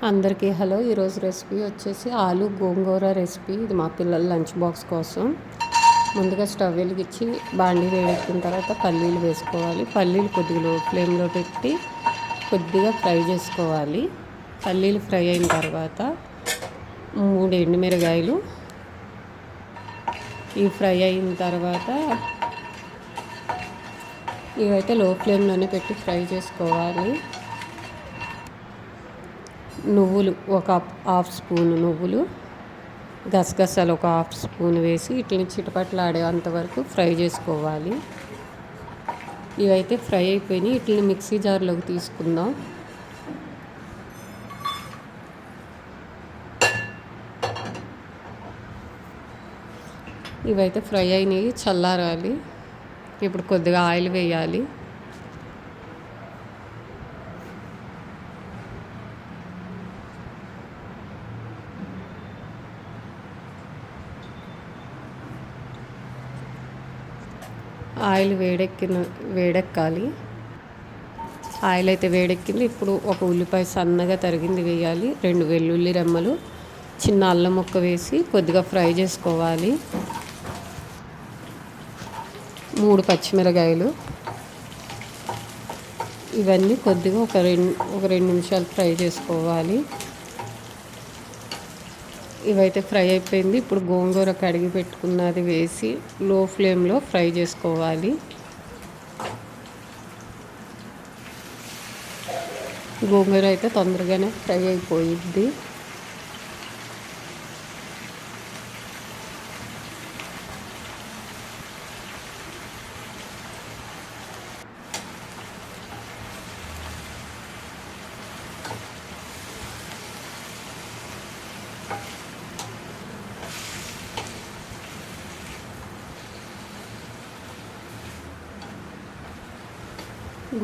అందరికీ హలో. ఈరోజు రెసిపీ వచ్చేసి ఆలు గోంగూర రెసిపీ. ఇది మా పిల్లల లంచ్ బాక్స్ కోసం. ముందుగా స్టవ్ వెలిగించి బాండీ వేడెక్కిన తర్వాత పల్లీలు వేసుకోవాలి. పల్లీలు కొద్దిగా లో ఫ్లేమ్లో పెట్టి కొద్దిగా ఫ్రై చేసుకోవాలి. పల్లీలు ఫ్రై అయిన తర్వాత 3 ఎండుమిరగాయలు ఇవి ఫ్రై అయిన తర్వాత ఇవైతే లో ఫ్లేమ్లోనే పెట్టి ఫ్రై చేసుకోవాలి. నువ్వులు ఒక హాఫ్ స్పూన్, నువ్వులు, గసగసాలు ఒక హాఫ్ స్పూన్ వేసి వీటిని చిటపట్లాడేంత వరకు ఫ్రై చేసుకోవాలి. ఇవైతే ఫ్రై అయిపోయినాయి. వీటిని మిక్సీ జార్లోకి తీసుకుందాం. ఇవైతే ఫ్రై అయినాయి, చల్లారాలి. ఇప్పుడు కొద్దిగా ఆయిల్ వేయాలి. ఆయిల్ వేడెక్కాలి. ఆయిల్ అయితే వేడెక్కింది. ఇప్పుడు ఒక ఉల్లిపాయ సన్నగా తరిగింది వేయాలి. 2 వెల్లుల్లి రెమ్మలు, చిన్న అల్లం ముక్క వేసి కొద్దిగా ఫ్రై చేసుకోవాలి. 3 పచ్చిమిరకాయలు, ఇవన్నీ కొద్దిగా ఒక రెండు నిమిషాలు ఫ్రై చేసుకోవాలి. ఇవైతే ఫ్రై అయిపోయింది. ఇప్పుడు గోంగూర కడిగి పెట్టుకున్నది వేసి లో ఫ్లేమ్లో ఫ్రై చేసుకోవాలి. గోంగూర అయితే తొందరగానే ఫ్రై అయిపోయింది.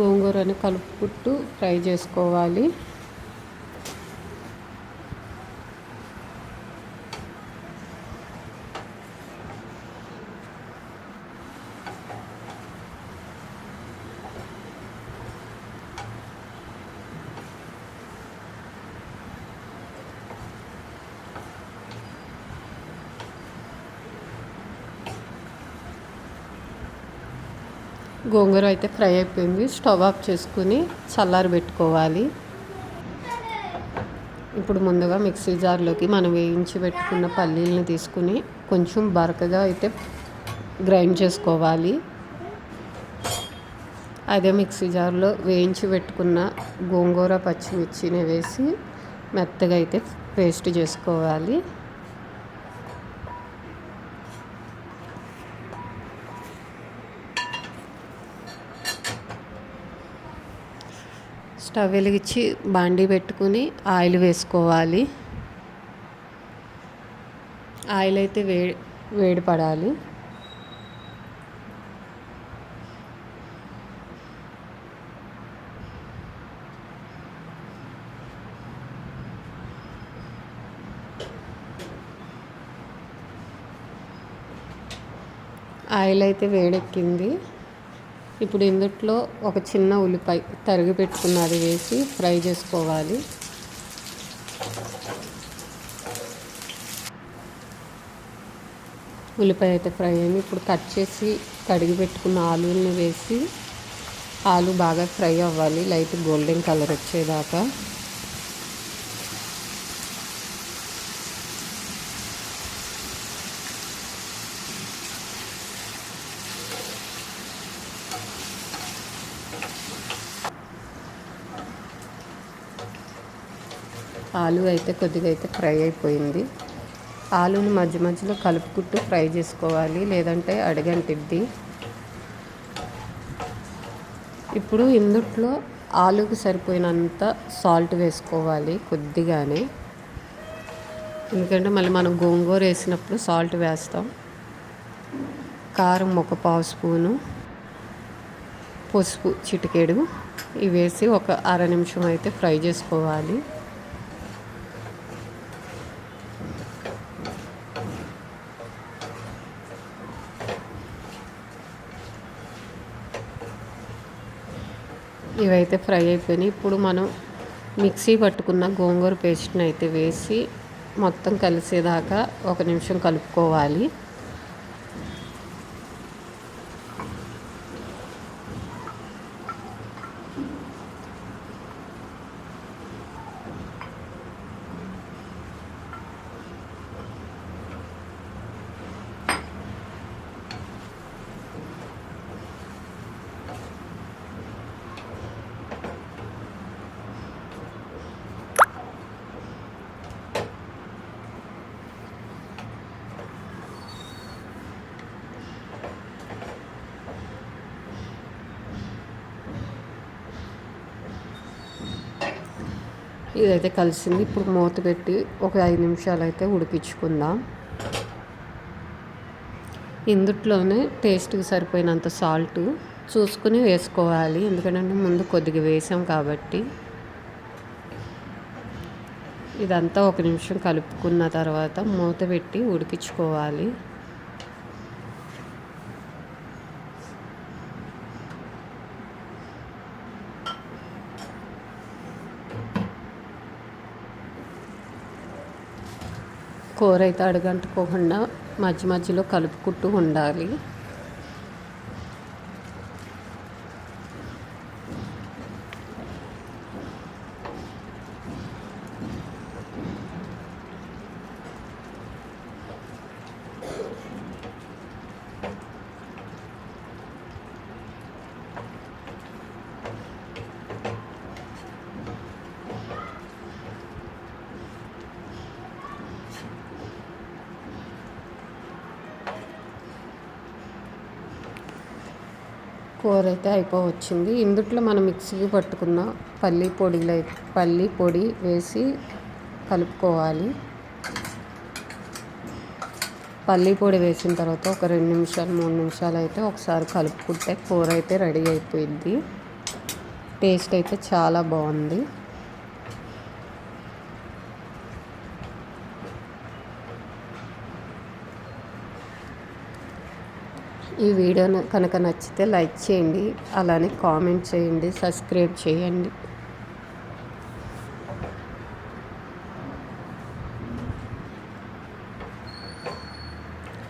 గోంగూరని కలుపుకుంటూ ఫ్రై చేసుకోవాలి. గోంగూర అయితే ఫ్రై అయిపోయింది. స్టవ్ ఆఫ్ చేసుకుని చల్లారబెట్టుకోవాలి. ఇప్పుడు ముందుగా మిక్సీ జార్లోకి మనం వేయించి పెట్టుకున్న పల్లీలను తీసుకుని కొంచెం బరకగా అయితే గ్రైండ్ చేసుకోవాలి. అదే మిక్సీ జార్లో వేయించి పెట్టుకున్న గోంగూర, పచ్చిమిర్చిని వేసి మెత్తగా అయితే పేస్ట్ చేసుకోవాలి. స్టవ్ వెలిగించి బాండీ పెట్టుకుని ఆయిల్ వేసుకోవాలి. ఆయిల్ అయితే వేడి పడాలి. ఆయిల్ అయితే వేడెక్కింది. ఇప్పుడు ఇందులో ఒక చిన్న ఉల్లిపాయ తరిగి పెట్టుకున్నది వేసి ఫ్రై చేసుకోవాలి. ఉల్లిపాయ అయితే ఫ్రై అయింది. ఇప్పుడు కట్ చేసి కడిగి పెట్టుకున్న ఆలుని వేసి ఆలు బాగా ఫ్రై అవ్వాలి, లైట్ గోల్డెన్ కలర్ వచ్చేదాకా. ఆలు అయితే కొద్దిగా అయితే ఫ్రై అయిపోయింది. ఆలుని మధ్య మధ్యలో కలుపుకుంటూ ఫ్రై చేసుకోవాలి, లేదంటే అడుగంటిద్ది. ఇప్పుడు ఇందులో ఆలుకి సరిపోయినంత సాల్ట్ వేసుకోవాలి కొద్దిగానే, ఎందుకంటే మళ్ళీ మనం గోంగూర వేసినప్పుడు సాల్ట్ వేస్తాం. కారం ఒక పావు స్పూను, పసుపు చిటికెడు ఇవి వేసి ఒక అర నిమిషం అయితే ఫ్రై చేసుకోవాలి. ఇవైతే ఫ్రై అయిపోయినాయి. ఇప్పుడు మనం మిక్సీ పట్టుకున్న గోంగూర పేస్ట్ని అయితే వేసి మొత్తం కలిసేదాకా 1 నిమిషం కలుపుకోవాలి. ఇదైతే కలిసింది. ఇప్పుడు మూత పెట్టి ఒక 5 నిమిషాలు అయితే ఉడికించుకుందాం. ఇందుట్లోనే టేస్ట్కి సరిపోయినంత సాల్ట్ చూసుకుని వేసుకోవాలి, ఎందుకంటే ముందు కొద్దిగా వేసాం కాబట్టి. ఇదంతా 1 నిమిషం కలుపుకున్న తర్వాత మూత పెట్టి ఉడికించుకోవాలి. కూర అయితే అడుగంటుకోకుండా మధ్య మధ్యలో కలుపుకుంటూ ఉండాలి. కూర అయితే అయిపోవచ్చింది. ఇందుట్లో మనం మిక్సీకి పట్టుకున్న పల్లి పొడి వేసి కలుపుకోవాలి. పల్లి పొడి వేసిన తర్వాత ఒక 2 నిమిషాలు 3 నిమిషాలు అయితే ఒకసారి కలుపుకుంటే కూర అయితే రెడీ అయిపోయింది. టేస్ట్ అయితే చాలా బాగుంది. ఈ వీడియో కనుక నచ్చితే లైక్ చేయండి, అలానే కామెంట్ చేయండి, సబ్స్క్రైబ్ చేయండి.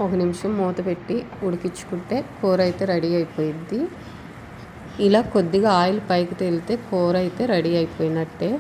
ఒక నిమిషం మూత పెట్టి ఉడికించుకుంటే కూర అయితే రెడీ అయిపోయింది. ఇలా కొద్దిగా ఆయిల్ పైకి తేలితే కూర అయితే రెడీ అయిపోయినట్టే.